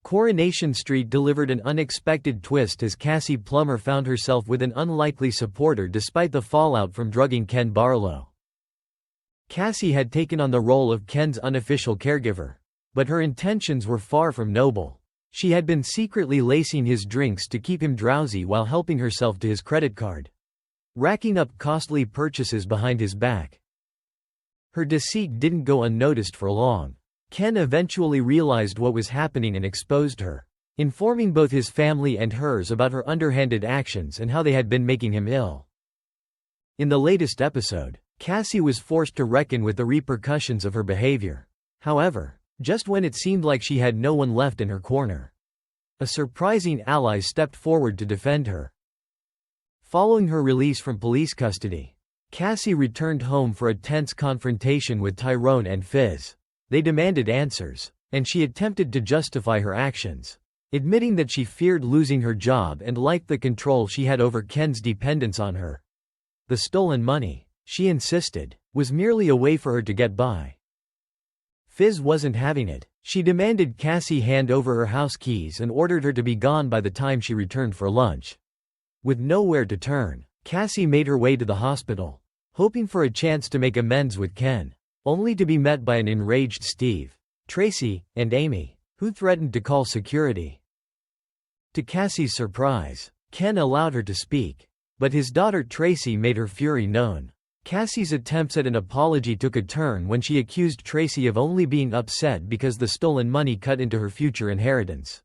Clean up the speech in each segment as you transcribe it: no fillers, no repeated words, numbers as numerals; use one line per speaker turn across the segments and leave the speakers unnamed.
Coronation Street delivered an unexpected twist as Cassie Plummer found herself with an unlikely supporter despite the fallout from drugging Ken Barlow. Cassie had taken on the role of Ken's unofficial caregiver, but her intentions were far from noble. She had been secretly lacing his drinks to keep him drowsy while helping herself to his credit card, racking up costly purchases behind his back. Her deceit didn't go unnoticed for long. Ken eventually realized what was happening and exposed her, informing both his family and hers about her underhanded actions and how they had been making him ill. In the latest episode, Cassie was forced to reckon with the repercussions of her behavior. However, just when it seemed like she had no one left in her corner, a surprising ally stepped forward to defend her. Following her release from police custody, Cassie returned home for a tense confrontation with Tyrone and Fizz. They demanded answers, and she attempted to justify her actions, admitting that she feared losing her job and liked the control she had over Ken's dependence on her. The stolen money, she insisted, was merely a way for her to get by. Fizz wasn't having it. She demanded Cassie hand over her house keys and ordered her to be gone by the time she returned for lunch. With nowhere to turn, Cassie made her way to the hospital, hoping for a chance to make amends with Ken, only to be met by an enraged Steve, Tracy, and Amy, who threatened to call security. To Cassie's surprise, Ken allowed her to speak, but his daughter Tracy made her fury known. Cassie's attempts at an apology took a turn when she accused Tracy of only being upset because the stolen money cut into her future inheritance.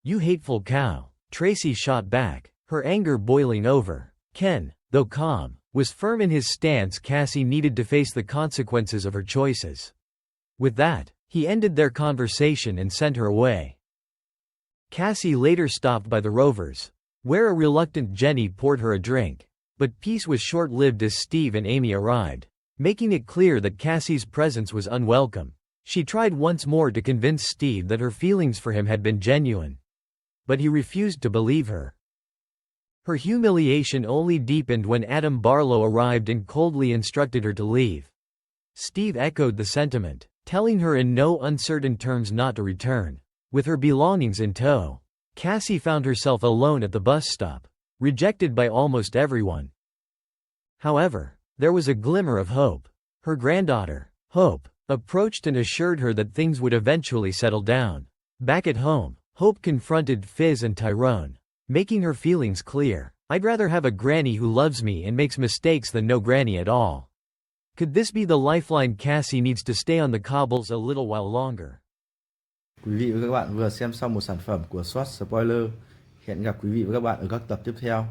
"You hateful cow," Tracy shot back, her anger boiling over. Ken, though calm, was firm in his stance. Cassie needed to face the consequences of her choices. With that, he ended their conversation and sent her away. Cassie later stopped by the Rovers, where a reluctant Jenny poured her a drink. But peace was short-lived as Steve and Amy arrived, making it clear that Cassie's presence was unwelcome. She tried once more to convince Steve that her feelings for him had been genuine, but he refused to believe her. Her humiliation only deepened when Adam Barlow arrived and coldly instructed her to leave. Steve echoed the sentiment, telling her in no uncertain terms not to return. With her belongings in tow, Cassie found herself alone at the bus stop, rejected by almost everyone. However, there was a glimmer of hope. Her granddaughter, Hope, approached and assured her that things would eventually settle down. Back at home, Hope confronted Fizz and Tyrone, making her feelings clear. "I'd rather have a granny who loves me and makes mistakes than no granny at all." Could this be the lifeline Cassie needs to stay on the cobbles a little while longer?
Quý vị và các bạn vừa xem xong một sản phẩm của Streetspoilers. Hẹn gặp quý vị và các bạn ở các tập tiếp theo.